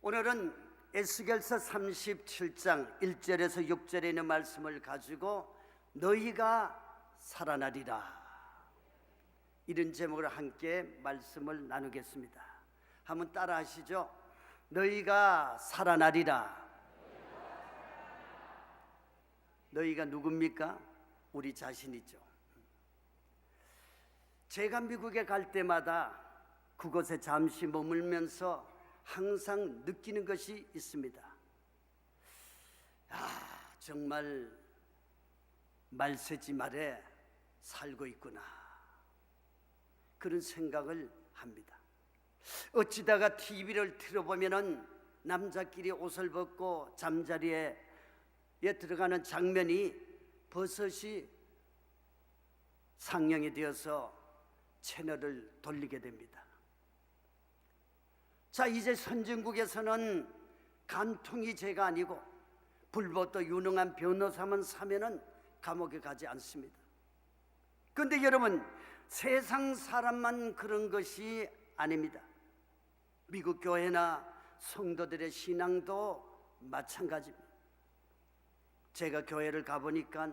오늘은 에스겔서 37장 1절에서 6절에 있는 말씀을 가지고 너희가 살아나리라, 이런 제목으로 함께 말씀을 나누겠습니다. 한번 따라 하시죠. 너희가 살아나리라. 너희가 누굽니까? 우리 자신이죠. 제가 미국에 갈 때마다 그곳에 잠시 머물면서 항상 느끼는 것이 있습니다. 정말 말세지 말에 살고 있구나, 그런 생각을 합니다. 어찌다가 TV를 틀어보면은 남자끼리 옷을 벗고 잠자리에 들어가는 장면이 버섯이 상영이 되어서 채널을 돌리게 됩니다. 자, 이제 선진국에서는 간통이 죄가 아니고 불법도 유능한 변호사만 사면은 감옥에 가지 않습니다. 그런데 여러분, 세상 사람만 그런 것이 아닙니다. 미국 교회나 성도들의 신앙도 마찬가지입니다. 제가 교회를 가보니까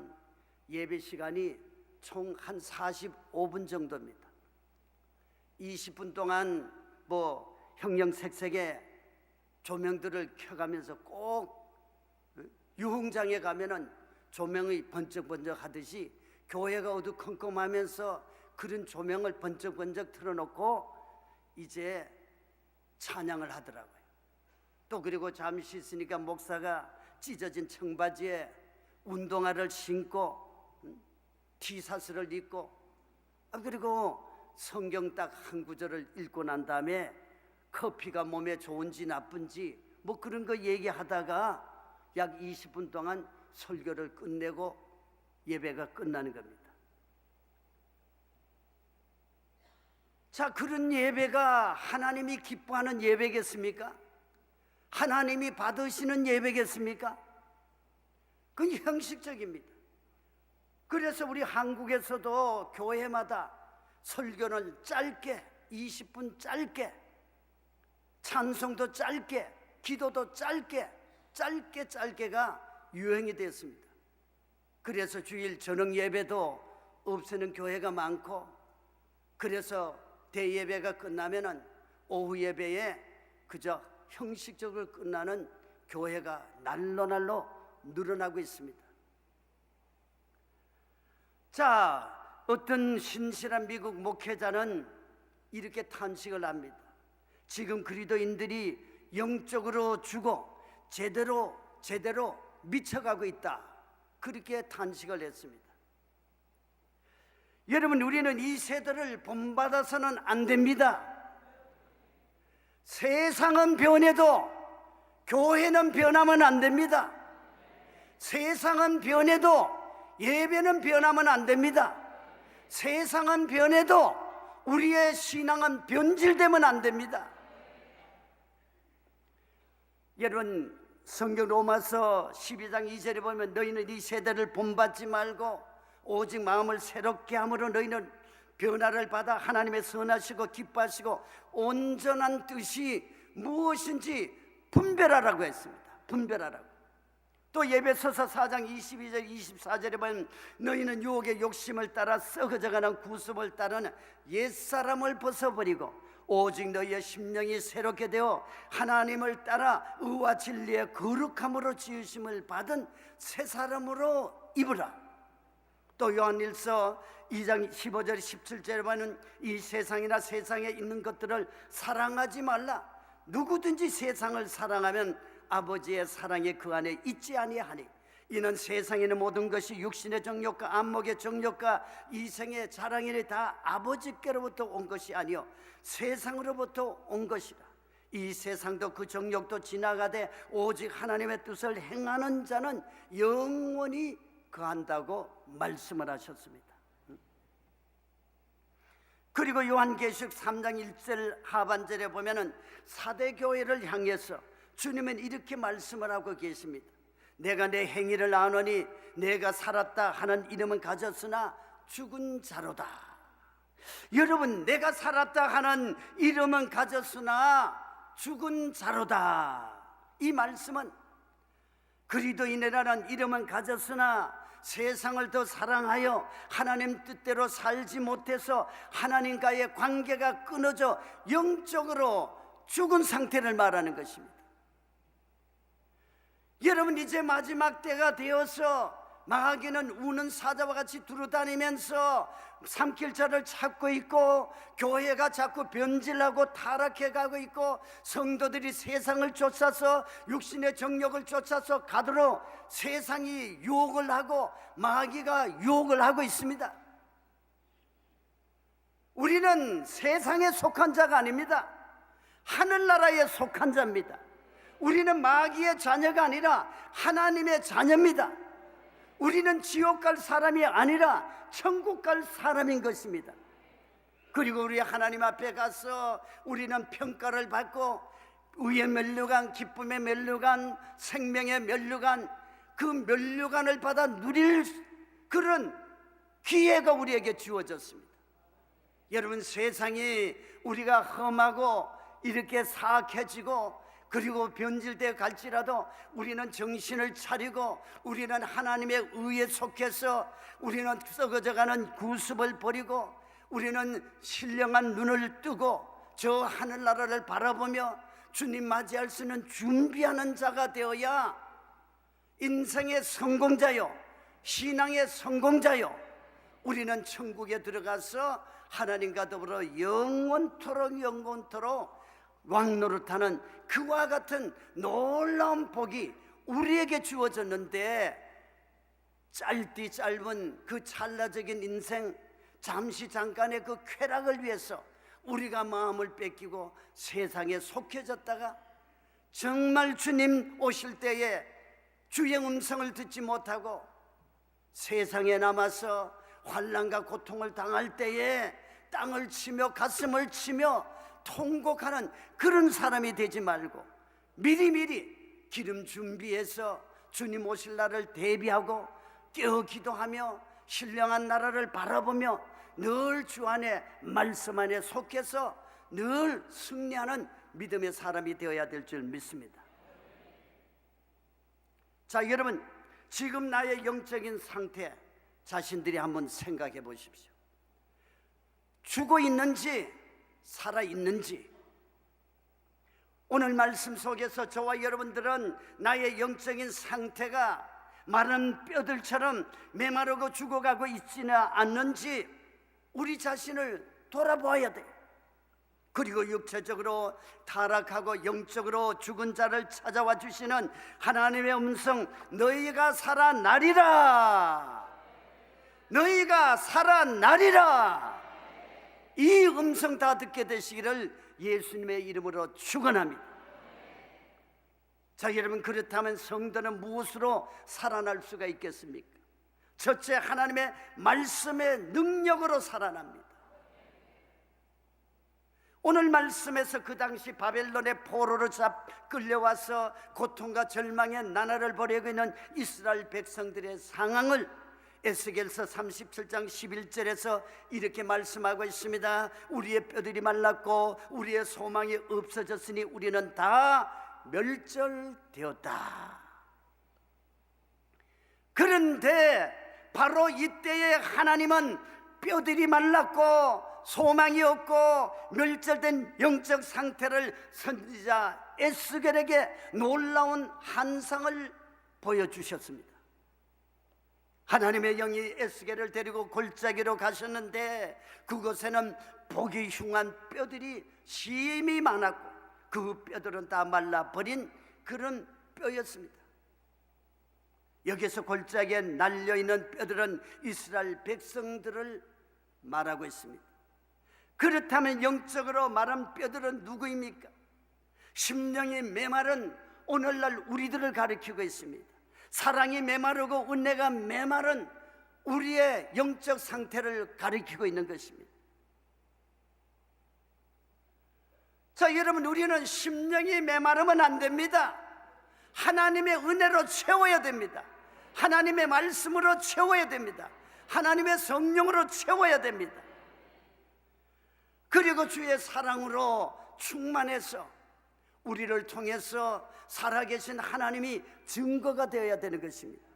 예배 시간이 총 한 45분 정도입니다. 20분 동안 형형색색의 조명들을 켜가면서 꼭 유흥장에 가면은 조명이 번쩍번쩍 하듯이 교회가 어두컴컴하면서 그런 조명을 번쩍번쩍 틀어놓고 이제 찬양을 하더라고요. 또 그리고 잠시 있으니까 목사가 찢어진 청바지에 운동화를 신고 티셔츠를 입고 그리고 성경 딱 한 구절을 읽고 난 다음에 커피가 몸에 좋은지 나쁜지 그런 거 얘기하다가 약 20분 동안 설교를 끝내고 예배가 끝나는 겁니다. 자, 그런 예배가 하나님이 기뻐하는 예배겠습니까? 하나님이 받으시는 예배겠습니까? 그건 형식적입니다. 그래서 우리 한국에서도 교회마다 설교는 짧게, 20분 짧게, 찬송도 짧게, 기도도 짧게가 유행이 되었습니다. 그래서 주일 저녁 예배도 없애는 교회가 많고, 그래서 대예배가 끝나면은 오후 예배에 그저 형식적으로 끝나는 교회가 날로 늘어나고 있습니다. 자, 어떤 신실한 미국 목회자는 이렇게 탄식을 합니다. 지금 그리스도인들이 영적으로 죽어 제대로 미쳐가고 있다, 그렇게 탄식을 했습니다. 여러분, 우리는 이 세대를 본받아서는 안 됩니다. 세상은 변해도 교회는 변하면 안 됩니다. 세상은 변해도 예배는 변하면 안 됩니다. 세상은 변해도 우리의 신앙은 변질되면 안 됩니다. 여러분, 성경 로마서 12장 2절에 보면 너희는 이 세대를 본받지 말고 오직 마음을 새롭게 함으로 너희는 변화를 받아 하나님의 선하시고 기뻐하시고 온전한 뜻이 무엇인지 분별하라고 했습니다. 분별하라고. 또 에베소서 4장 22절 24절에 보면 너희는 유혹의 욕심을 따라 썩어져가는 구습을 따르는 옛사람을 벗어버리고 오직 너희의 심령이 새롭게 되어 하나님을 따라 의와 진리의 거룩함으로 지으심을 받은 새 사람으로 입으라. 또 요한일서 2장 15절 17절에 보면 이 세상이나 세상에 있는 것들을 사랑하지 말라. 누구든지 세상을 사랑하면 아버지의 사랑이 그 안에 있지 아니하니 이는 세상에 있는 모든 것이 육신의 정욕과 안목의 정욕과 이생의 자랑이니 다 아버지께로부터 온 것이 아니요 세상으로부터 온 것이라. 이 세상도 그 정욕도 지나가되 오직 하나님의 뜻을 행하는 자는 영원히 거한다고 말씀을 하셨습니다. 그리고 요한계시록 3장 1절 하반절에 보면은 사대 교회를 향해서 주님은 이렇게 말씀을 하고 계십니다. 내가 내 행위를 아노니 내가 살았다 하는 이름은 가졌으나 죽은 자로다. 여러분, 내가 살았다 하는 이름은 가졌으나 죽은 자로다. 이 말씀은 그리스도인이라는 이름은 가졌으나 세상을 더 사랑하여 하나님 뜻대로 살지 못해서 하나님과의 관계가 끊어져 영적으로 죽은 상태를 말하는 것입니다. 여러분, 이제 마지막 때가 되어서 마귀는 우는 사자와 같이 두루다니면서 삼킬 자를 찾고 있고, 교회가 자꾸 변질하고 타락해 가고 있고, 성도들이 세상을 쫓아서 육신의 정욕을 쫓아서 가도록 세상이 유혹을 하고 마귀가 유혹을 하고 있습니다. 우리는 세상에 속한 자가 아닙니다. 하늘나라에 속한 자입니다. 우리는 마귀의 자녀가 아니라 하나님의 자녀입니다. 우리는 지옥 갈 사람이 아니라 천국 갈 사람인 것입니다. 그리고 우리 하나님 앞에 가서 우리는 평가를 받고 의의 면류관, 기쁨의 면류관, 생명의 면류관, 그 면류관을 받아 누릴 그런 기회가 우리에게 주어졌습니다. 여러분, 세상이 우리가 험하고 이렇게 사악해지고 그리고 변질되어 갈지라도 우리는 정신을 차리고 우리는 하나님의 의에 속해서 우리는 썩어져가는 구습을 버리고 우리는 신령한 눈을 뜨고 저 하늘나라를 바라보며 주님 맞이할 수 있는 준비하는 자가 되어야 인생의 성공자요, 신앙의 성공자요, 우리는 천국에 들어가서 하나님과 더불어 영원토록 왕노릇하는 그와 같은 놀라운 복이 우리에게 주어졌는데, 짧디 짧은 그 찰나적인 인생, 잠시 잠깐의 그 쾌락을 위해서 우리가 마음을 뺏기고 세상에 속해졌다가 정말 주님 오실 때에 주의 음성을 듣지 못하고 세상에 남아서 환난과 고통을 당할 때에 땅을 치며 가슴을 치며 통곡하는 그런 사람이 되지 말고 미리미리 기름 준비해서 주님 오실 날을 대비하고 깨어 기도하며 신령한 나라를 바라보며 늘 주 안에 말씀 안에 속해서 늘 승리하는 믿음의 사람이 되어야 될 줄 믿습니다. 자, 여러분, 지금 나의 영적인 상태 자신들이 한번 생각해 보십시오. 죽어 있는지 살아 있는지. 오늘 말씀 속에서 저와 여러분들은 나의 영적인 상태가 마른 뼈들처럼 메마르고 죽어가고 있지는 않는지 우리 자신을 돌아보아야 돼. 그리고 육체적으로 타락하고 영적으로 죽은 자를 찾아와 주시는 하나님의 음성, 너희가 살아나리라, 너희가 살아나리라, 이 음성 다 듣게 되시기를 예수님의 이름으로 축원합니다. 자, 여러분, 그렇다면 성도는 무엇으로 살아날 수가 있겠습니까? 첫째, 하나님의 말씀의 능력으로 살아납니다. 오늘 말씀에서 그 당시 바벨론의 포로로 끌려와서 고통과 절망의 나날을 보내고 있는 이스라엘 백성들의 상황을 에스겔서 37장 11절에서 이렇게 말씀하고 있습니다. 우리의 뼈들이 말랐고 우리의 소망이 없어졌으니 우리는 다 멸절되었다. 그런데 바로 이때에 하나님은 뼈들이 말랐고 소망이 없고 멸절된 영적 상태를 선지자 에스겔에게 놀라운 환상을 보여주셨습니다. 하나님의 영이 에스겔을 데리고 골짜기로 가셨는데 그곳에는 보기 흉한 뼈들이 심히 많았고 그 뼈들은 다 말라버린 그런 뼈였습니다. 여기서 골짜기에 날려있는 뼈들은 이스라엘 백성들을 말하고 있습니다. 그렇다면 영적으로 말한 뼈들은 누구입니까? 심령이 메마른 오늘날 우리들을 가리키고 있습니다. 사랑이 메마르고 은혜가 메마른 우리의 영적 상태를 가리키고 있는 것입니다. 자, 여러분, 우리는 심령이 메마르면 안 됩니다. 하나님의 은혜로 채워야 됩니다. 하나님의 말씀으로 채워야 됩니다. 하나님의 성령으로 채워야 됩니다. 그리고 주의 사랑으로 충만해서 우리를 통해서 살아계신 하나님이 증거가 되어야 되는 것입니다.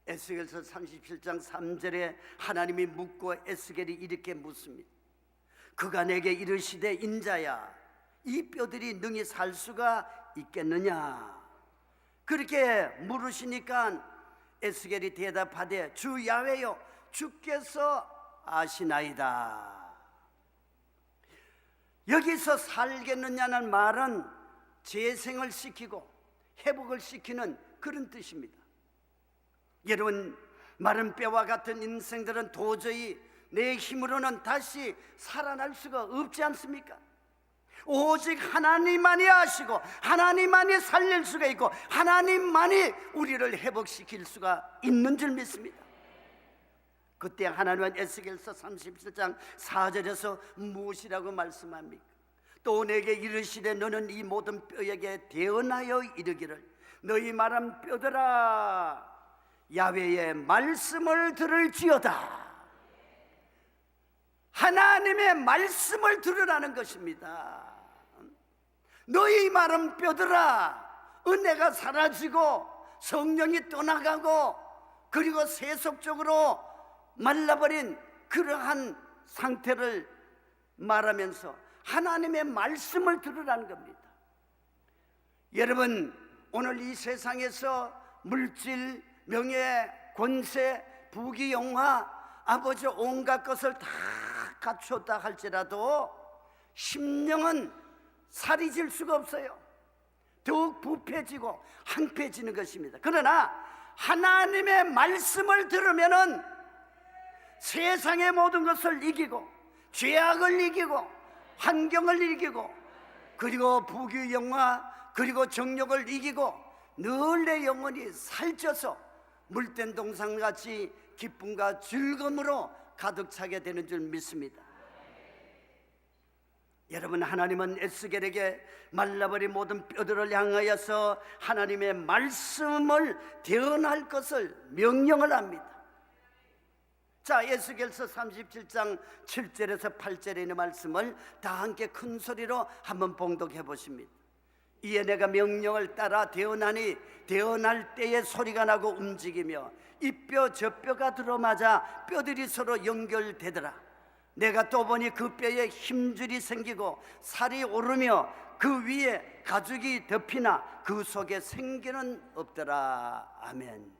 에스겔서 37장 3절에 하나님이 묻고 에스겔이 이렇게 묻습니다. 그가 내게 이르시되 인자야, 이 뼈들이 능히 살 수가 있겠느냐? 그렇게 물으시니까 에스겔이 대답하되 주 야훼여, 주께서 아시나이다. 여기서 살겠느냐는 말은 재생을 시키고 회복을 시키는 그런 뜻입니다. 여러분, 마른 뼈와 같은 인생들은 도저히 내 힘으로는 다시 살아날 수가 없지 않습니까? 오직 하나님만이 아시고 하나님만이 살릴 수가 있고 하나님만이 우리를 회복시킬 수가 있는 줄 믿습니다. 그때 하나님은 에스겔서 37장 4절에서 무엇이라고 말씀합니까? 또 내게 이르시되 너는 이 모든 뼈에게 대언하여 이르기를 너희 말한 뼈들아 야훼의 말씀을 들을지어다. 하나님의 말씀을 들으라는 것입니다. 너희 마른 뼈들아, 은혜가 사라지고 성령이 떠나가고 그리고 세속적으로 말라버린 그러한 상태를 말하면서 하나님의 말씀을 들으라는 겁니다. 여러분, 오늘 이 세상에서 물질, 명예, 권세, 부귀, 영화, 아버지 온갖 것을 다 갖췄다 할지라도 심령은 살이 질 수가 없어요. 더욱 부패지고 황폐해지는 것입니다. 그러나 하나님의 말씀을 들으면은 세상의 모든 것을 이기고 죄악을 이기고 환경을 이기고 그리고 부귀 영화 그리고 정욕을 이기고 늘 내 영혼이 살쪄서 물된 동산같이 기쁨과 즐거움으로 가득 차게 되는 줄 믿습니다. 여러분, 하나님은 에스겔에게 말라버린 모든 뼈들을 향하여서 하나님의 말씀을 대언할 것을 명령을 합니다. 자, 에스겔서 37장 7절에서 8절에 있는 말씀을 다 함께 큰 소리로 한번 봉독해 보십니다. 이에 내가 명령을 따라 대언하니 대언할 때에 소리가 나고 움직이며 이 뼈 저 뼈가 들어맞아 뼈들이 서로 연결되더라. 내가 또 보니 그 뼈에 힘줄이 생기고 살이 오르며 그 위에 가죽이 덮이나 그 속에 생기는 없더라. 아멘.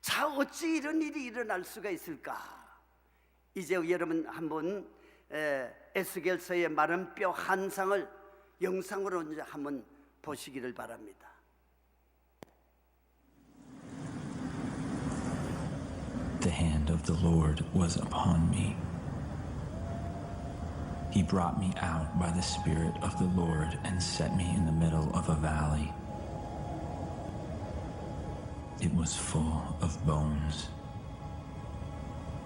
자, 어찌 이런 일이 일어날 수가 있을까? 이제 여러분 한번 에스겔서의 마른 뼈 한상을 영상으로 이제 한번 보시기를 바랍니다. The hand of the Lord was upon me. He brought me out by the Spirit of the Lord and set me in the middle of a valley. It was full of bones.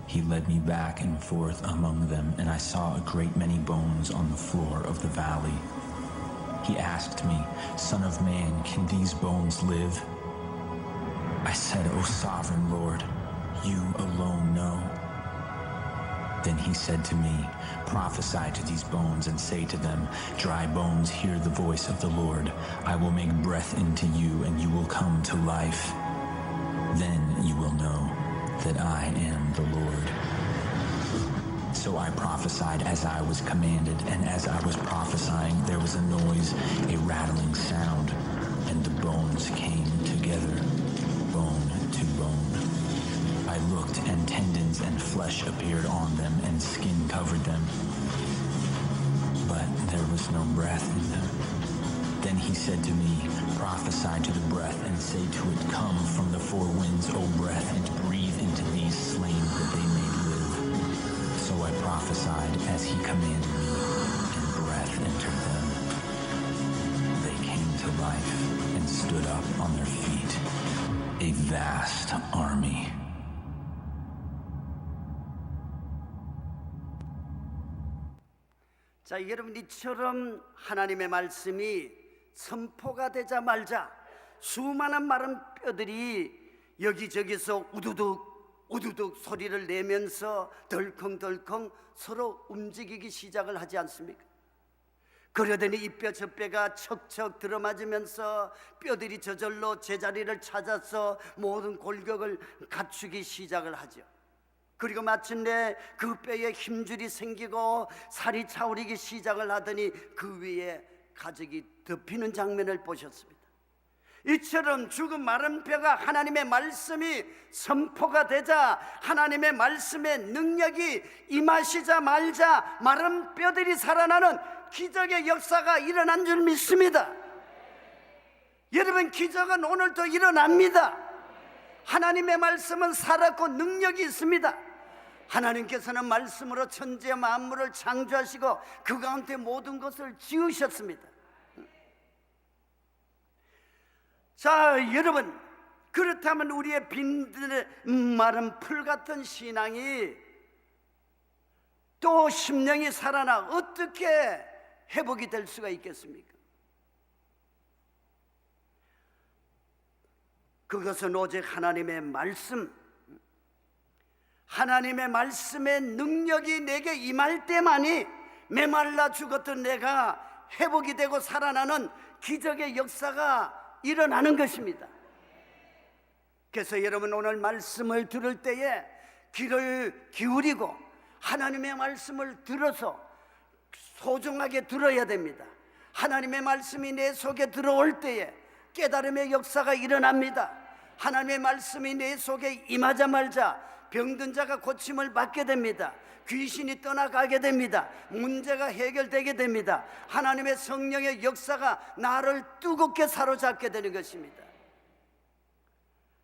He led me back and forth among them, and I saw a great many bones on the floor of the valley. He asked me, Son of man, can these bones live? I said, O sovereign Lord, you alone know. Then he said to me, Prophesy to these bones and say to them, Dry bones, hear the voice of the Lord. I will make breath into you, and you will come to life. Then you will know that I am the Lord. So I prophesied as I was commanded, and as I was prophesying, there was a noise, a rattling sound, and the bones came together, bone to bone. I looked, and tendons and flesh appeared on them, and skin covered them, but there was no breath in them. Then he said to me, Prophesy to the breath, and say to it, Come from the four winds, O breath, and breathe into these slain that they may live. So I prophesied as he commanded me, and breath entered them. They came to life and stood up on their feet, a vast army. 자, 여러분, 이처럼 하나님의 말씀이 선포가 되자 말자 수많은 마른 뼈들이 여기저기서 우두둑 우두둑 소리를 내면서 덜컹덜컹 서로 움직이기 시작을 하지 않습니까? 그러더니 이 뼈 저 뼈가 척척 들어맞으면서 뼈들이 저절로 제자리를 찾아서 모든 골격을 갖추기 시작을 하죠. 그리고 마침내 그 뼈에 힘줄이 생기고 살이 차오르기 시작을 하더니 그 위에 가죽이 덮이는 장면을 보셨습니다. 이처럼 죽은 마른 뼈가 하나님의 말씀이 선포가 되자, 하나님의 말씀의 능력이 임하시자마자 마른 뼈들이 살아나는 기적의 역사가 일어난 줄 믿습니다. 여러분, 기적은 오늘도 일어납니다. 하나님의 말씀은 살았고 능력이 있습니다. 하나님께서는 말씀으로 천지의 만물을 창조하시고 그 가운데 모든 것을 지으셨습니다. 자, 여러분, 그렇다면 우리의 빈들의 마른 풀 같은 신앙이 또 심령이 살아나 어떻게 회복이 될 수가 있겠습니까? 그것은 오직 하나님의 말씀, 하나님의 말씀의 능력이 내게 임할 때만이 메말라 죽었던 내가 회복이 되고 살아나는 기적의 역사가 일어나는 것입니다. 그래서 여러분, 오늘 말씀을 들을 때에 귀를 기울이고 하나님의 말씀을 들어서 소중하게 들어야 됩니다. 하나님의 말씀이 내 속에 들어올 때에 깨달음의 역사가 일어납니다. 하나님의 말씀이 내 속에 임하자마자 병든 자가 고침을 받게 됩니다. 귀신이 떠나가게 됩니다. 문제가 해결되게 됩니다. 하나님의 성령의 역사가 나를 뜨겁게 사로잡게 되는 것입니다.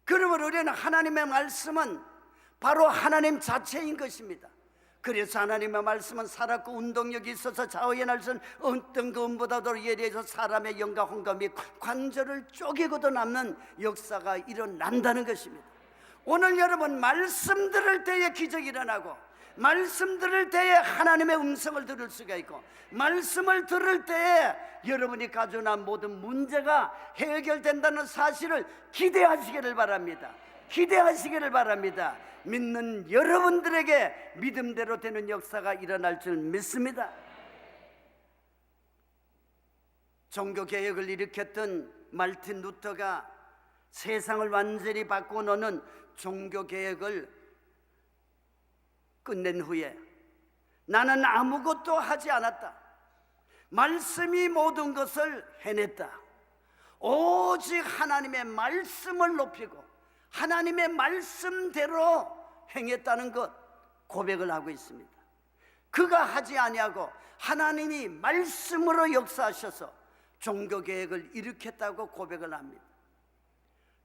그러면 우리는 하나님의 말씀은 바로 하나님 자체인 것입니다. 그래서 하나님의 말씀은 살았고 운동력이 있어서 좌우의 날선 어떤 것보다도 예리해서 사람의 영과 혼과 및 관절을 쪼개고도 남는 역사가 일어난다는 것입니다. 오늘 여러분, 말씀 들을 때에 기적이 일어나고, 말씀 들을 때에 하나님의 음성을 들을 수가 있고, 말씀을 들을 때에 여러분이 가져온 모든 문제가 해결된다는 사실을 기대하시기를 바랍니다. 기대하시기를 바랍니다. 믿는 여러분들에게 믿음대로 되는 역사가 일어날 줄 믿습니다. 종교개혁을 일으켰던 말틴 루터가 세상을 완전히 바꿔놓는 종교개혁을 끝낸 후에 나는 아무것도 하지 않았다. 말씀이 모든 것을 해냈다. 오직 하나님의 말씀을 높이고 하나님의 말씀대로 행했다는 것 고백을 하고 있습니다. 그가 하지 아니하고 하나님이 말씀으로 역사하셔서 종교개혁을 일으켰다고 고백을 합니다.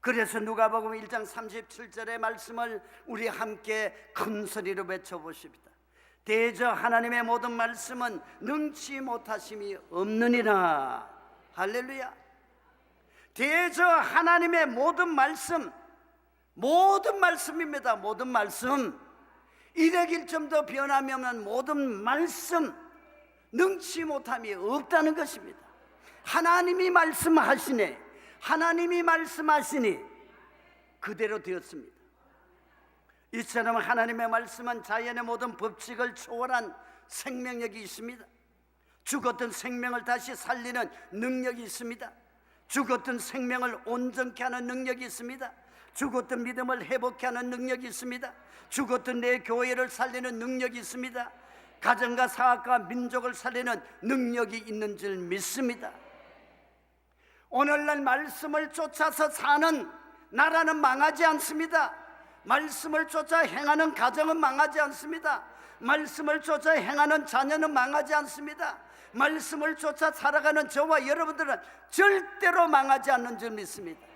그래서 누가복음 1장 37절의 말씀을 우리 함께 큰 소리로 외쳐보십니다. 대저 하나님의 모든 말씀은 능치 못하심이 없느니라. 할렐루야. 대저 하나님의 모든 말씀, 모든 말씀입니다. 모든 말씀, 일액일점도 변함이 없는 모든 말씀, 능치 못함이 없다는 것입니다. 하나님이 말씀하시네, 하나님이 말씀하시니 그대로 되었습니다. 이처럼 하나님의 말씀은 자연의 모든 법칙을 초월한 생명력이 있습니다. 죽었던 생명을 다시 살리는 능력이 있습니다. 죽었던 생명을 온전케 하는 능력이 있습니다. 죽었던 믿음을 회복케 하는 능력이 있습니다. 죽었던 내 교회를 살리는 능력이 있습니다. 가정과 사학과 민족을 살리는 능력이 있는 줄 믿습니다. 오늘날 말씀을 쫓아서 사는 나라는 망하지 않습니다. 말씀을 쫓아 행하는 가정은 망하지 않습니다. 말씀을 쫓아 행하는 자녀는 망하지 않습니다. 말씀을 쫓아 살아가는 저와 여러분들은 절대로 망하지 않는 줄 믿습니다.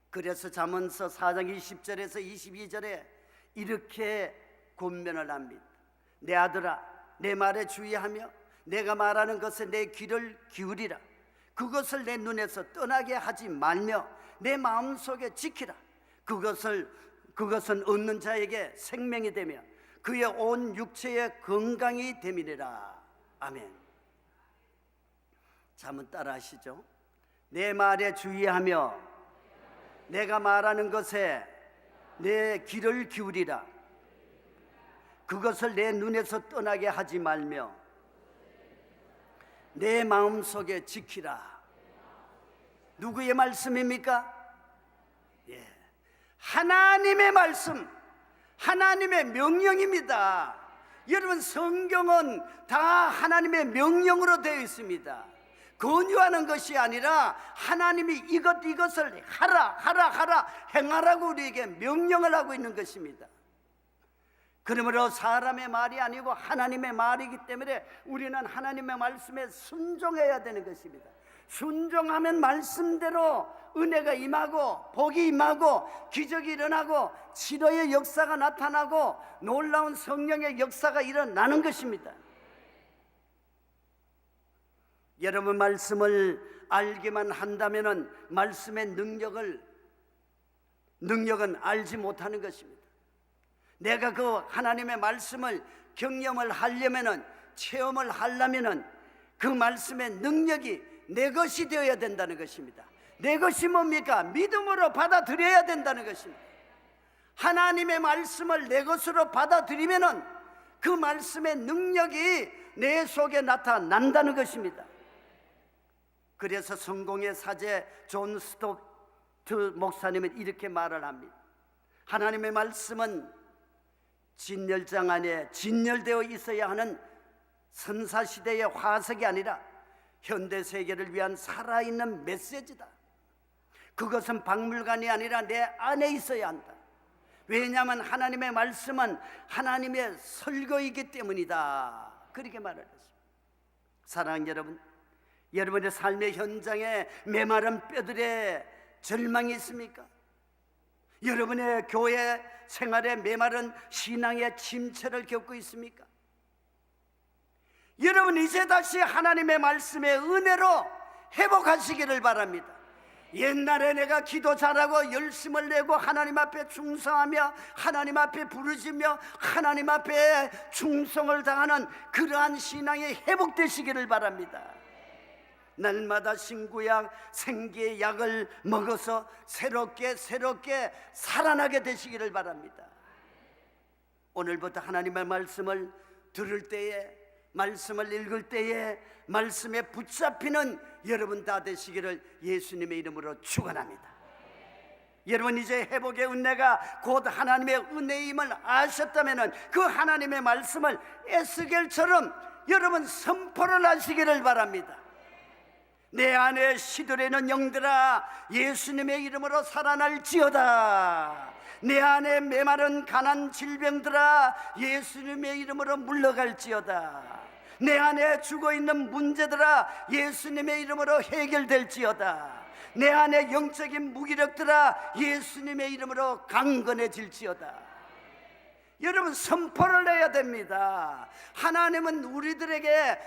그래서 잠언서 4장 20절에서 22절에 이렇게 권면을 합니다. 내 아들아, 내 말에 주의하며 내가 말하는 것에 내 귀를 기울이라. 그것을 내 눈에서 떠나게 하지 말며 내 마음속에 지키라. 그것은 얻는 자에게 생명이 되며 그의 온 육체의 건강이 됨이니라. 아멘. 자, 한번 따라 하시죠. 내 말에 주의하며 내가 말하는 것에 내 귀를 기울이라. 그것을 내 눈에서 떠나게 하지 말며 내 마음속에 지키라. 누구의 말씀입니까? 예, 하나님의 말씀, 하나님의 명령입니다. 여러분, 성경은 다 하나님의 명령으로 되어 있습니다. 권유하는 것이 아니라 하나님이 이것을 하라 행하라고 우리에게 명령을 하고 있는 것입니다. 그러므로 사람의 말이 아니고 하나님의 말이기 때문에 우리는 하나님의 말씀에 순종해야 되는 것입니다. 순종하면 말씀대로 은혜가 임하고 복이 임하고 기적이 일어나고 치료의 역사가 나타나고 놀라운 성령의 역사가 일어나는 것입니다. 여러분, 말씀을 알기만 한다면 말씀의 능력은 알지 못하는 것입니다. 내가 그 하나님의 말씀을 경험을 하려면, 체험을 하려면 그 말씀의 능력이 내 것이 되어야 된다는 것입니다. 내 것이 뭡니까? 믿음으로 받아들여야 된다는 것입니다. 하나님의 말씀을 내 것으로 받아들이면 그 말씀의 능력이 내 속에 나타난다는 것입니다. 그래서 성공의 사제 존 스토트 목사님은 이렇게 말을 합니다. 하나님의 말씀은 진열장 안에 진열되어 있어야 하는 선사시대의 화석이 아니라 현대세계를 위한 살아있는 메시지다. 그것은 박물관이 아니라 내 안에 있어야 한다. 왜냐하면 하나님의 말씀은 하나님의 설교이기 때문이다. 그렇게 말했습니다. 사랑하는 여러분, 여러분의 삶의 현장에 메마른 뼈들의 절망이 있습니까? 여러분의 교회 생활에 메마른 신앙의 침체를 겪고 있습니까? 여러분, 이제 다시 하나님의 말씀의 은혜로 회복하시기를 바랍니다. 옛날에 내가 기도 잘하고 열심을 내고 하나님 앞에 충성하며 하나님 앞에 부르짖며 하나님 앞에 충성을 다하는 그러한 신앙이 회복되시기를 바랍니다. 날마다 신구약 생기의 약을 먹어서 새롭게 살아나게 되시기를 바랍니다. 오늘부터 하나님의 말씀을 들을 때에, 말씀을 읽을 때에 말씀에 붙잡히는 여러분 다 되시기를 예수님의 이름으로 축원합니다. 여러분, 이제 회복의 은혜가 곧 하나님의 은혜임을 아셨다면 그 하나님의 말씀을 에스겔처럼 여러분 선포를 하시기를 바랍니다. 내 안에 시들에는 영들아 예수님의 이름으로 살아날지어다. 내 안에 메마른 가난 질병들아 예수님의 이름으로 물러갈지어다. 내 안에 죽어있는 문제들아 예수님의 이름으로 해결될지어다. 내 안에 영적인 무기력들아 예수님의 이름으로 강건해질지어다. 여러분, 선포를 해야 됩니다. 하나님은 우리들에게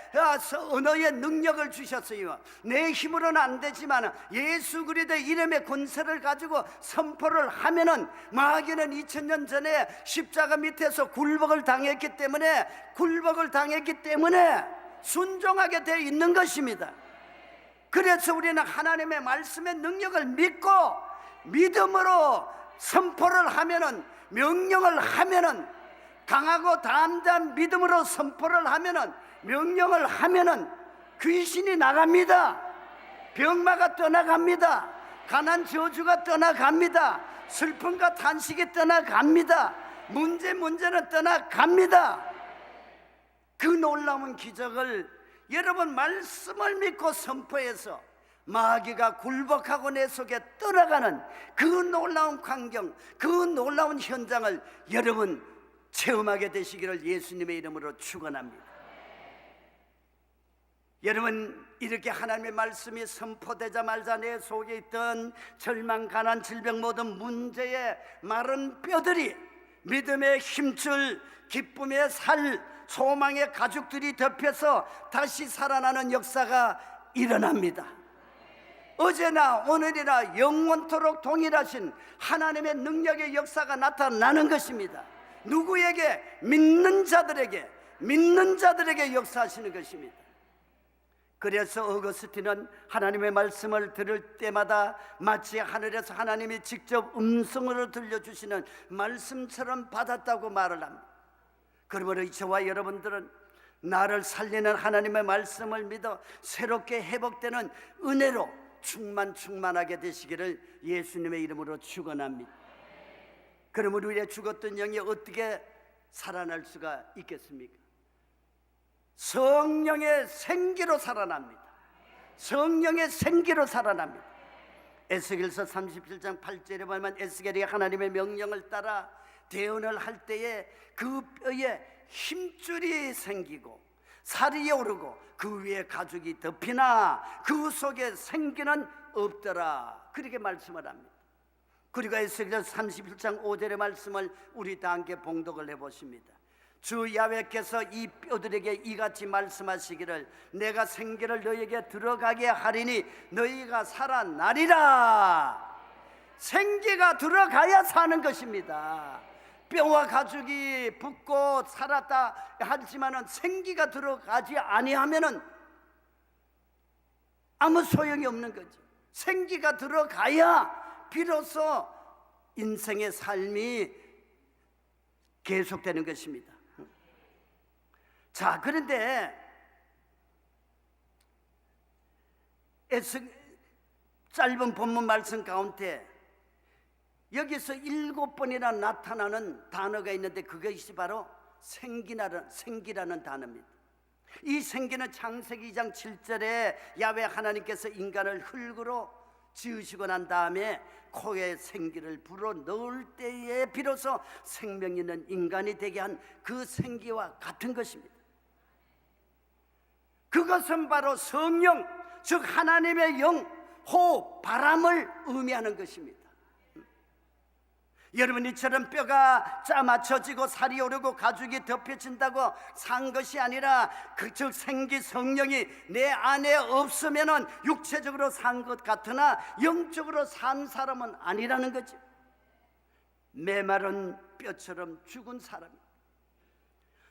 언어의 능력을 주셨어요. 내 힘으로는 안 되지만 예수 그리스도의 이름의 권세를 가지고 선포를 하면은, 마귀는 2000년 전에 십자가 밑에서 굴복을 당했기 때문에 순종하게 되어 있는 것입니다. 그래서 우리는 하나님의 말씀의 능력을 믿고 믿음으로 선포를 하면은, 명령을 하면은, 강하고 담대한 믿음으로 선포를 하면은, 명령을 하면은 귀신이 나갑니다. 병마가 떠나갑니다. 가난 저주가 떠나갑니다. 슬픔과 탄식이 떠나갑니다. 문제는 떠나갑니다. 그 놀라운 기적을 여러분 말씀을 믿고 선포해서 마귀가 굴복하고 내 속에 떠나가는 그 놀라운 광경, 그 놀라운 현장을 여러분 체험하게 되시기를 예수님의 이름으로 축원합니다. 여러분, 이렇게 하나님의 말씀이 선포되자마자 내 속에 있던 절망, 가난, 질병 모든 문제의 마른 뼈들이 믿음의 힘줄, 기쁨의 살, 소망의 가죽들이 덮여서 다시 살아나는 역사가 일어납니다. 어제나 오늘이나 영원토록 동일하신 하나님의 능력의 역사가 나타나는 것입니다. 누구에게? 믿는 자들에게 역사하시는 것입니다. 그래서 어거스틴은 하나님의 말씀을 들을 때마다 마치 하늘에서 하나님이 직접 음성으로 들려주시는 말씀처럼 받았다고 말을 합니다. 그러므로 저와 여러분들은 나를 살리는 하나님의 말씀을 믿어 새롭게 회복되는 은혜로 충만하게 되시기를 예수님의 이름으로 축원합니다. 그러면 우리의 죽었던 영이 어떻게 살아날 수가 있겠습니까? 성령의 생기로 살아납니다. 성령의 생기로 살아납니다. 에스겔서 37장 8절에 보면 에스겔이 하나님의 명령을 따라 대언을 할 때에 그 뼈에 힘줄이 생기고 살이 오르고 그 위에 가죽이 덮이나 그 속에 생기는 없더라, 그렇게 말씀을 합니다. 그리고 에스겔 31장 5절의 말씀을 우리 다 함께 봉독을 해보십니다. 주 야훼께서 이 뼈들에게 이같이 말씀하시기를 내가 생기를 너희에게 들어가게 하리니 너희가 살아나리라. 생기가 들어가야 사는 것입니다. 뼈와 가죽이 붙고 살았다 하지만은 생기가 들어가지 아니하면은 아무 소용이 없는 거죠. 생기가 들어가야 비로소 인생의 삶이 계속되는 것입니다. 자, 그런데 짧은 본문 말씀 가운데 여기서 7번이나 나타나는 단어가 있는데 그것이 바로 생기라는 단어입니다. 이 생기는 창세기 2장 7절에 야훼 하나님께서 인간을 흙으로 지으시고 난 다음에 코에 생기를 불어 넣을 때에 비로소 생명 있는 인간이 되게 한 그 생기와 같은 것입니다. 그것은 바로 성령, 즉 하나님의 영, 호흡, 바람을 의미하는 것입니다. 여러분, 이처럼 뼈가 짜맞춰지고 살이 오르고 가죽이 덮여진다고 산 것이 아니라 즉 생기 성령이 내 안에 없으면은 육체적으로 산 것 같으나 영적으로 산 사람은 아니라는 거죠. 메마른 뼈처럼 죽은 사람,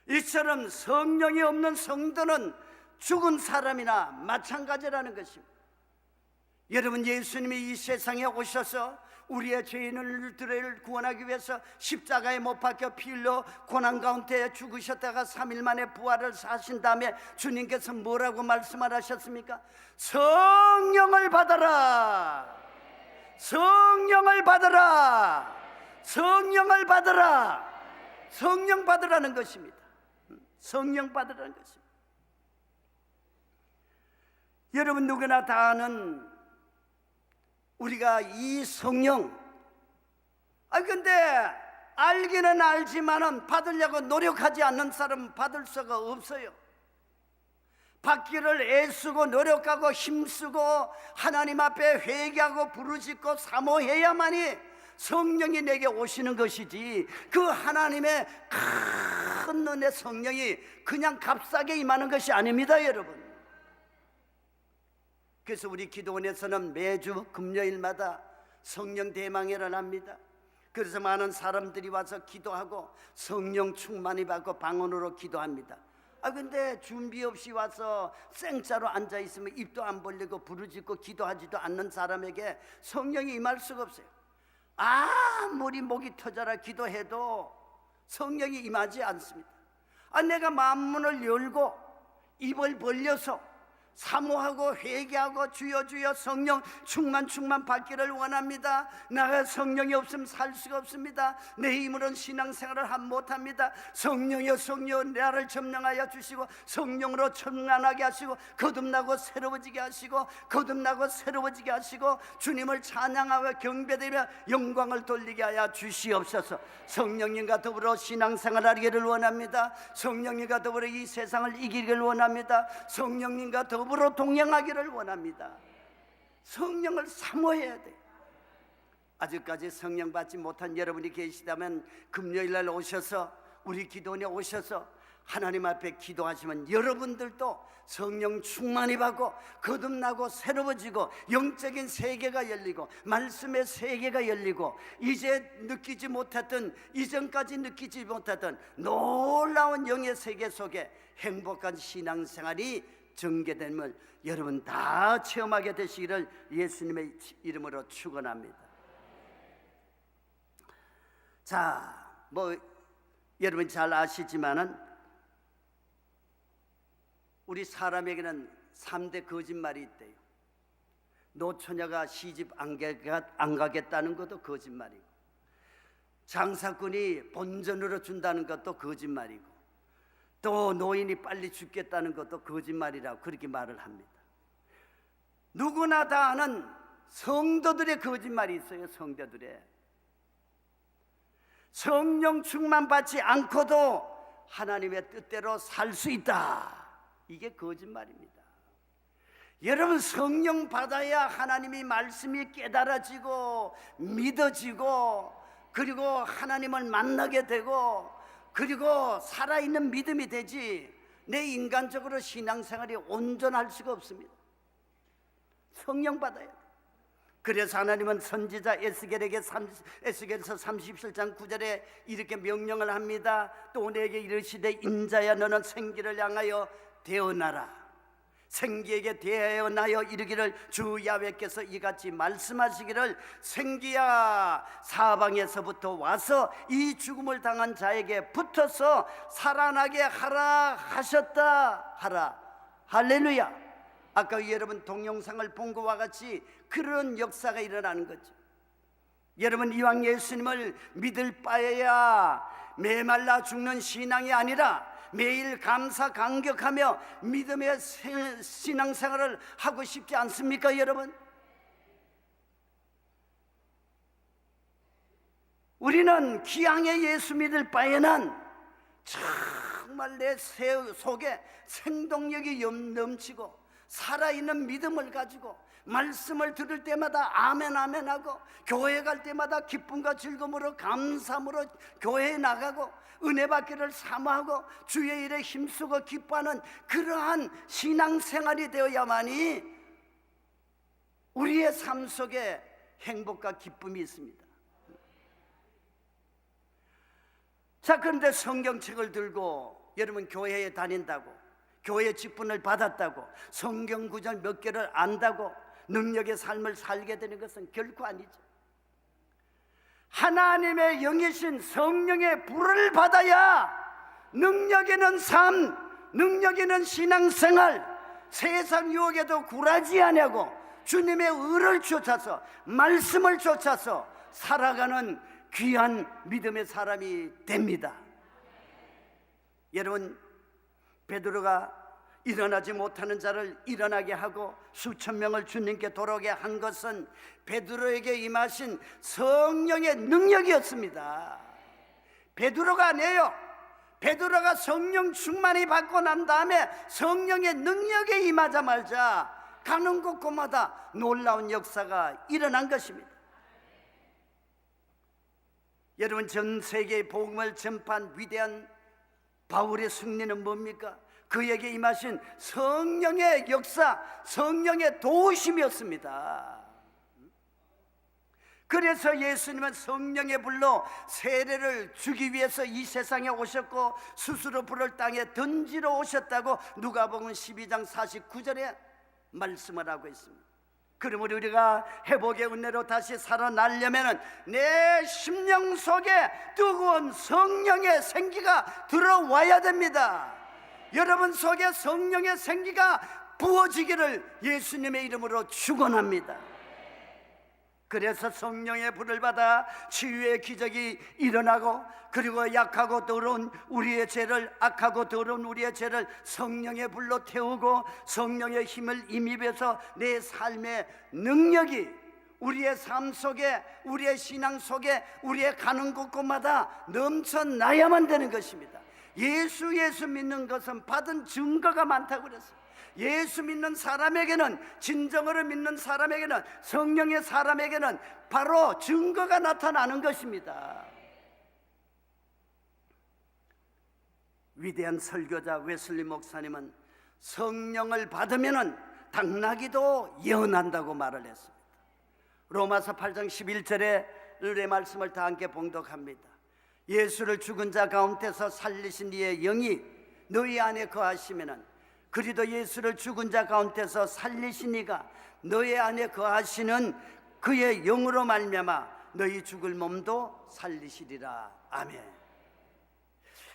이처럼 성령이 없는 성도는 죽은 사람이나 마찬가지라는 것입니다. 여러분, 예수님이 이 세상에 오셔서 우리의 죄인들을 구원하기 위해서 십자가에 못 박혀 피 흘려 고난 가운데 죽으셨다가 3일 만에 부활을 하신 다음에 주님께서 뭐라고 말씀을 하셨습니까? 성령을 받아라, 성령을 받아라, 성령을 받아라. 성령 받으라는 것입니다. 성령 받으라는 것입니다. 여러분, 누구나 다 아는 우리가 이 성령, 근데 알기는 알지만은 받으려고 노력하지 않는 사람은 받을 수가 없어요. 받기를 애쓰고 노력하고 힘쓰고 하나님 앞에 회개하고 부르짖고 사모해야만이 성령이 내게 오시는 것이지, 그 하나님의 큰 은혜 성령이 그냥 값싸게 임하는 것이 아닙니다, 여러분. 그래서 우리 기도원에서는 매주 금요일마다 성령 대망회를 합니다. 그래서 많은 사람들이 와서 기도하고 성령 충만히 받고 방언으로 기도합니다. 근데 준비 없이 와서 생짜로 앉아 있으면 입도 안 벌리고 부르짖고 기도하지도 않는 사람에게 성령이 임할 수가 없어요. 아무리 목이 터져라 기도해도 성령이 임하지 않습니다. 내가 마음문을 열고 입을 벌려서 사모하고 회개하고 주여 주여 성령 충만 받기를 원합니다. 나가 성령이 없으면 살 수가 없습니다. 내 힘으로는 신앙생활을 못합니다. 성령이여 성령 나를 점령하여 주시고 성령으로 충만하게 하시고 거듭나고 새로워지게 하시고 거듭나고 새로워지게 하시고 주님을 찬양하며 경배되며 영광을 돌리게 하여 주시옵소서. 성령님과 더불어 신앙생활을 하기를 원합니다. 성령님과 더불어 이 세상을 이기기를 원합니다. 성령님과 더불어 동행하기를 원합니다. 성령을 사모해야 돼요. 아직까지 성령 받지 못한 여러분이 계시다면 금요일날 오셔서 우리 기도원에 오셔서 하나님 앞에 기도하시면 여러분들도 성령 충만히 받고 거듭나고 새로워지고 영적인 세계가 열리고 말씀의 세계가 열리고 이제 느끼지 못했던, 이전까지 느끼지 못했던 놀라운 영의 세계 속에 행복한 신앙생활이 전개됨을 여러분 다 체험하게 되시기를 예수님의 이름으로 축원합니다. 자, 여러분 잘 아시지만은 우리 사람에게는 3대 거짓말이 있대요. 노처녀가 시집 안 가겠다는 것도 거짓말이고, 장사꾼이 본전으로 준다는 것도 거짓말이고, 또 노인이 빨리 죽겠다는 것도 거짓말이라고 그렇게 말을 합니다. 누구나 다 아는 성도들의 거짓말이 있어요. 성도들의 성령 충만 받지 않고도 하나님의 뜻대로 살 수 있다, 이게 거짓말입니다. 여러분, 성령 받아야 하나님의 말씀이 깨달아지고 믿어지고, 그리고 하나님을 만나게 되고, 그리고 살아있는 믿음이 되지, 내 인간적으로 신앙생활이 온전할 수가 없습니다. 성령 받아야 돼. 그래서 하나님은 선지자 에스겔에게 에스겔서 37장 9절에 이렇게 명령을 합니다. 또 내게 이르시되, 인자야 너는 생기를 향하여 대언하라. 생기에게 대하여 이르기를, 주 야훼께서 이같이 말씀하시기를, 생기야 사방에서부터 와서 이 죽음을 당한 자에게 붙어서 살아나게 하라 하셨다 하라. 할렐루야. 아까 여러분 동영상을 본 것과 같이 그런 역사가 일어나는 거죠. 여러분, 이왕 예수님을 믿을 바에야 메말라 죽는 신앙이 아니라 매일 감사 감격하며 믿음의 신앙생활을 하고 싶지 않습니까, 여러분? 우리는 기왕에 예수 믿을 바에는 정말 내 속에 생동력이 넘치고 살아있는 믿음을 가지고 말씀을 들을 때마다 아멘 아멘 하고, 교회 갈 때마다 기쁨과 즐거움으로 감사함으로 교회에 나가고, 은혜 받기를 사모하고 주의 일에 힘쓰고 기뻐하는 그러한 신앙생활이 되어야만이 우리의 삶 속에 행복과 기쁨이 있습니다. 자, 그런데 성경책을 들고 여러분 교회에 다닌다고, 교회 직분을 받았다고, 성경 구절 몇 개를 안다고 능력의 삶을 살게 되는 것은 결코 아니죠. 하나님의 영이신 성령의 불을 받아야 능력 있는 삶, 능력 있는 신앙생활, 세상 유혹에도 굴하지 아니하고 주님의 의를 쫓아서, 말씀을 쫓아서 살아가는 귀한 믿음의 사람이 됩니다. 여러분, 베드로가 일어나지 못하는 자를 일어나게 하고 수천 명을 주님께 돌아오게 한 것은 베드로에게 임하신 성령의 능력이었습니다. 베드로가 아니에요. 베드로가 성령 충만히 받고 난 다음에 성령의 능력에 임하자마자 가는 곳곳마다 놀라운 역사가 일어난 것입니다. 여러분, 전 세계의 복음을 전파한 위대한 바울의 승리는 뭡니까? 그에게 임하신 성령의 역사, 성령의 도우심이었습니다. 그래서 예수님은 성령의 불로 세례를 주기 위해서 이 세상에 오셨고, 스스로 불을 땅에 던지러 오셨다고 누가복음 12장 49절에 말씀을 하고 있습니다. 그러므로 우리가 회복의 은혜로 다시 살아나려면 내 심령 속에 뜨거운 성령의 생기가 들어와야 됩니다. 여러분 속에 성령의 생기가 부어지기를 예수님의 이름으로 축원합니다. 그래서 성령의 불을 받아 치유의 기적이 일어나고, 그리고 약하고 더러운 우리의 죄를, 악하고 더러운 우리의 죄를 성령의 불로 태우고 성령의 힘을 임입해서 내 삶의 능력이 우리의 삶 속에, 우리의 신앙 속에, 우리의 가는 곳곳마다 넘쳐나야만 되는 것입니다. 예수 믿는 것은 받은 증거가 많다고 그랬어요. 예수 믿는 사람에게는, 진정으로 믿는 사람에게는, 성령의 사람에게는 바로 증거가 나타나는 것입니다. 위대한 설교자 웨슬리 목사님은 성령을 받으면 당나귀도 예언한다고 말을 했습니다. 로마서 8장 11절에 을의 말씀을 다 함께 봉독합니다. 예수를 죽은 자 가운데서 살리신 이의 영이 너희 안에 거하시면은, 그리도 예수를 죽은 자 가운데서 살리신 이가 너희 안에 거하시는 그의 영으로 말미암아 너희 죽을 몸도 살리시리라. 아멘.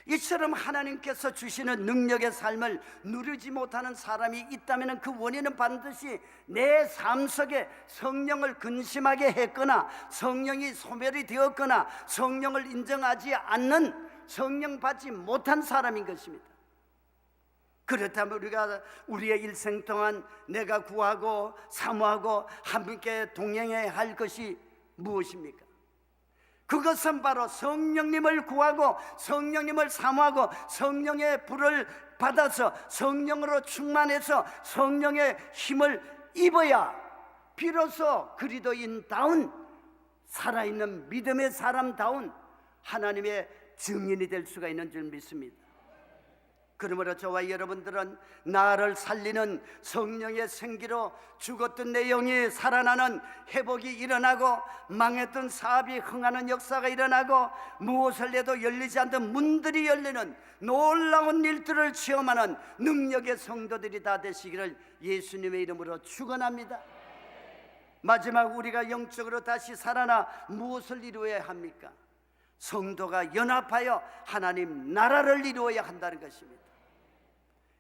이처럼 하나님께서 주시는 능력의 삶을 누리지 못하는 사람이 있다면 그 원인은 반드시 내 삶 속에 성령을 근심하게 했거나 성령이 소멸이 되었거나 성령을 인정하지 않는, 성령 받지 못한 사람인 것입니다. 그렇다면 우리가 우리의 일생 동안 내가 구하고 사모하고 함께 동행해야 할 것이 무엇입니까? 그것은 바로 성령님을 구하고 성령님을 사모하고 성령의 불을 받아서 성령으로 충만해서 성령의 힘을 입어야 비로소 그리스도인다운, 살아있는 믿음의 사람다운 하나님의 증인이 될 수가 있는 줄 믿습니다. 그러므로 저와 여러분들은 나를 살리는 성령의 생기로 죽었던 내 영이 살아나는 회복이 일어나고, 망했던 사업이 흥하는 역사가 일어나고, 무엇을 해도 열리지 않던 문들이 열리는 놀라운 일들을 체험하는 능력의 성도들이 다 되시기를 예수님의 이름으로 축원합니다. 마지막 우리가 영적으로 다시 살아나 무엇을 이루어야 합니까? 성도가 연합하여 하나님 나라를 이루어야 한다는 것입니다.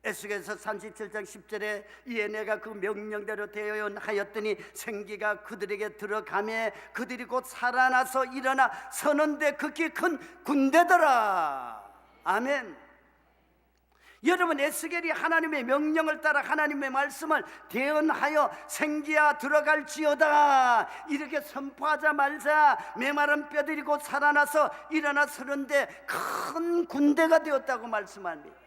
에스겔서 37장 10절에 이에 내가 그 명령대로 대언하였더니 생기가 그들에게 들어가매 그들이 곧 살아나서 일어나 서는데 극히 큰 군대더라. 아멘. 여러분, 에스겔이 하나님의 명령을 따라 하나님의 말씀을 대언하여 생기야 들어갈지어다 이렇게 선포하자마자 메마른 뼈들이 곧 살아나서 일어나 서는데 큰 군대가 되었다고 말씀합니다.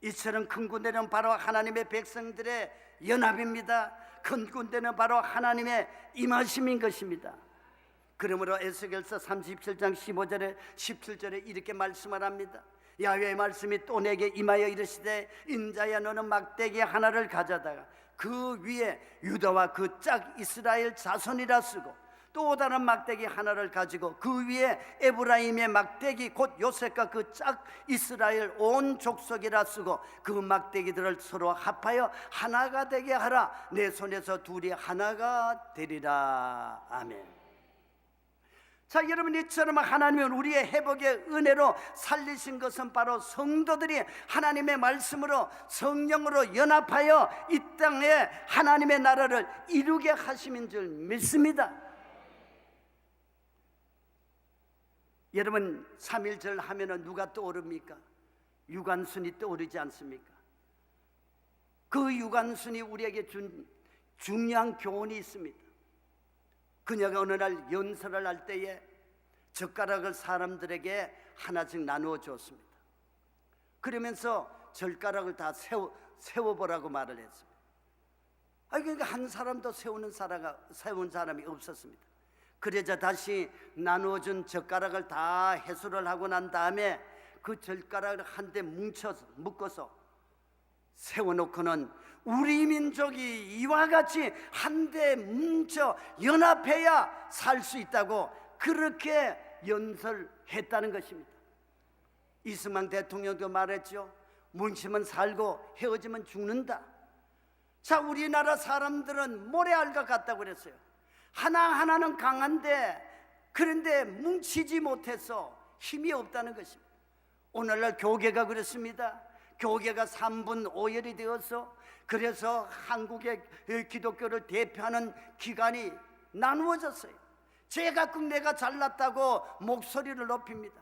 이처럼 큰 군대는 바로 하나님의 백성들의 연합입니다. 큰 군대는 바로 하나님의 임하심인 것입니다. 그러므로 에스겔서 37장 15절에 17절에 이렇게 말씀을 합니다. 야훼의 말씀이 또 내게 임하여 이르시되 인자야 너는 막대기 하나를 가져다가 그 위에 유다와 그 짝 이스라엘 자손이라 쓰고 또 다른 막대기 하나를 가지고 그 위에 에브라임의 막대기 곧 요셉과 그 짝 이스라엘 온 족속이라 쓰고 그 막대기들을 서로 합하여 하나가 되게 하라. 내 손에서 둘이 하나가 되리라. 아멘. 자, 여러분, 이처럼 하나님은 우리의 회복의 은혜로 살리신 것은 바로 성도들이 하나님의 말씀으로 성령으로 연합하여 이 땅에 하나님의 나라를 이루게 하심인 줄 믿습니다. 여러분, 3.1절 하면은 누가 떠오릅니까? 유관순이 떠오르지 않습니까? 그 유관순이 우리에게 준 중요한 교훈이 있습니다. 그녀가 어느 날 연설을 할 때에 젓가락을 사람들에게 하나씩 나누어 주었습니다. 그러면서 젓가락을 다 세워보라고 말을 했습니다. 그러니까 한 사람도 세운 사람이 없었습니다. 그래서 다시 나누어준 젓가락을 다 해소를 하고 난 다음에 그 젓가락을 한데 묶어서 세워놓고는 우리 민족이 이와 같이 한데 뭉쳐 연합해야 살 수 있다고 그렇게 연설했다는 것입니다. 이승만 대통령도 말했죠. 뭉치면 살고 헤어지면 죽는다. 자, 우리나라 사람들은 모래알과 같다고 그랬어요. 하나하나는 강한데 그런데 뭉치지 못해서 힘이 없다는 것입니다. 오늘날 교계가 그렇습니다. 교계가 3분 5열이 되어서 그래서 한국의 기독교를 대표하는 기관이 나누어졌어요. 제가 내가 잘났다고 목소리를 높입니다.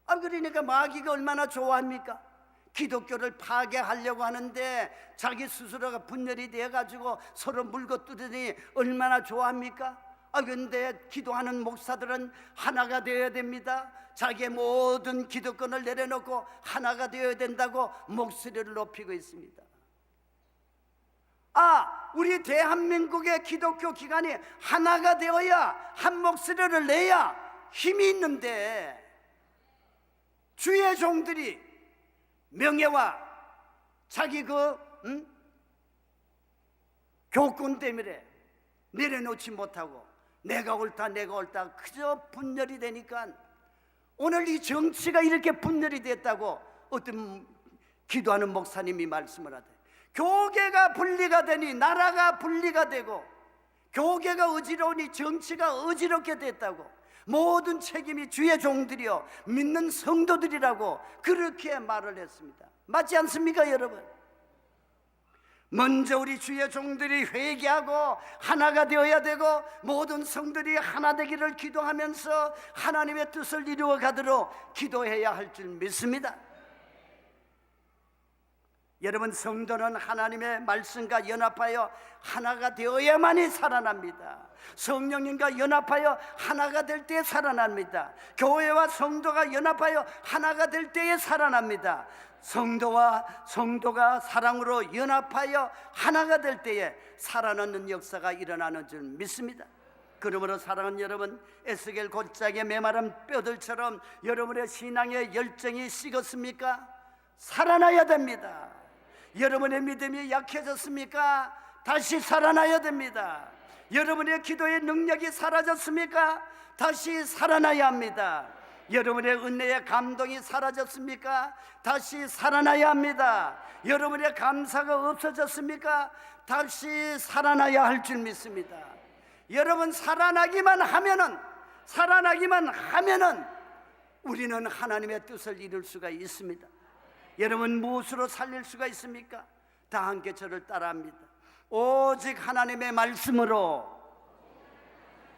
그러니까 마귀가 얼마나 좋아합니까? 기독교를 파괴하려고 하는데 자기 스스로가 분열이 되어가지고 서로 물고 뜯으니 얼마나 좋아합니까? 근데 기도하는 목사들은 하나가 되어야 됩니다. 자기의 모든 기득권을 내려놓고 하나가 되어야 된다고 목소리를 높이고 있습니다. 우리 대한민국의 기독교 기관이 하나가 되어야 한 목소리를 내야 힘이 있는데 주의 종들이 명예와 자기 교권 때문에 내려놓지 못하고 내가 옳다 그저 분열이 되니까 오늘 이 정치가 이렇게 분열이 됐다고 어떤 기도하는 목사님이 말씀을 하대. 교계가 분리가 되니 나라가 분리가 되고 교계가 어지러우니 정치가 어지럽게 됐다고. 모든 책임이 주의 종들이요 믿는 성도들이라고 그렇게 말을 했습니다. 맞지 않습니까 여러분? 먼저 우리 주의 종들이 회개하고 하나가 되어야 되고 모든 성들이 하나 되기를 기도하면서 하나님의 뜻을 이루어 가도록 기도해야 할 줄 믿습니다. 여러분, 성도는 하나님의 말씀과 연합하여 하나가 되어야만이 살아납니다. 성령님과 연합하여 하나가 될 때에 살아납니다. 교회와 성도가 연합하여 하나가 될 때에 살아납니다. 성도가 사랑으로 연합하여 하나가 될 때에 살아나는 역사가 일어나는 줄 믿습니다. 그러므로 사랑하는 여러분, 에스겔 곧장에 메마른 뼈들처럼 여러분의 신앙의 열정이 식었습니까? 살아나야 됩니다. 여러분의 믿음이 약해졌습니까? 다시 살아나야 됩니다. 여러분의 기도의 능력이 사라졌습니까? 다시 살아나야 합니다. 여러분의 은혜의 감동이 사라졌습니까? 다시 살아나야 합니다. 여러분의 감사가 없어졌습니까? 다시 살아나야 할 줄 믿습니다. 여러분, 살아나기만 하면은 우리는 하나님의 뜻을 이룰 수가 있습니다. 여러분, 무엇으로 살릴 수가 있습니까? 다 함께 저를 따라합니다. 오직 하나님의 말씀으로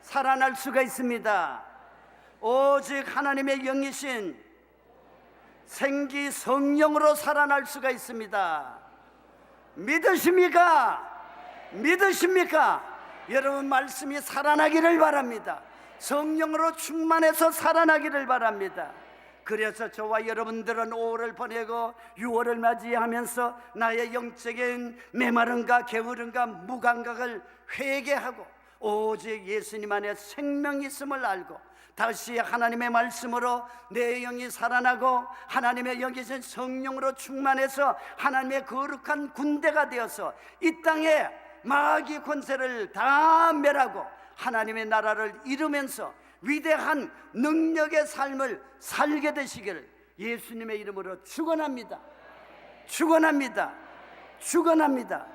살아날 수가 있습니다. 오직 하나님의 영이신 생기 성령으로 살아날 수가 있습니다. 믿으십니까? 믿으십니까? 여러분, 말씀이 살아나기를 바랍니다. 성령으로 충만해서 살아나기를 바랍니다. 그래서 저와 여러분들은 5월을 보내고 6월을 맞이하면서 나의 영적인 메마름과 게으름과 무감각을 회개하고 오직 예수님 안에 생명이 있음을 알고 다시 하나님의 말씀으로 내 영이 살아나고 하나님의 영이신 성령으로 충만해서 하나님의 거룩한 군대가 되어서 이 땅에 마귀 권세를 다 멸하고 하나님의 나라를 이루면서 위대한 능력의 삶을 살게 되시기를 예수님의 이름으로 축원합니다. 축원합니다. 축원합니다.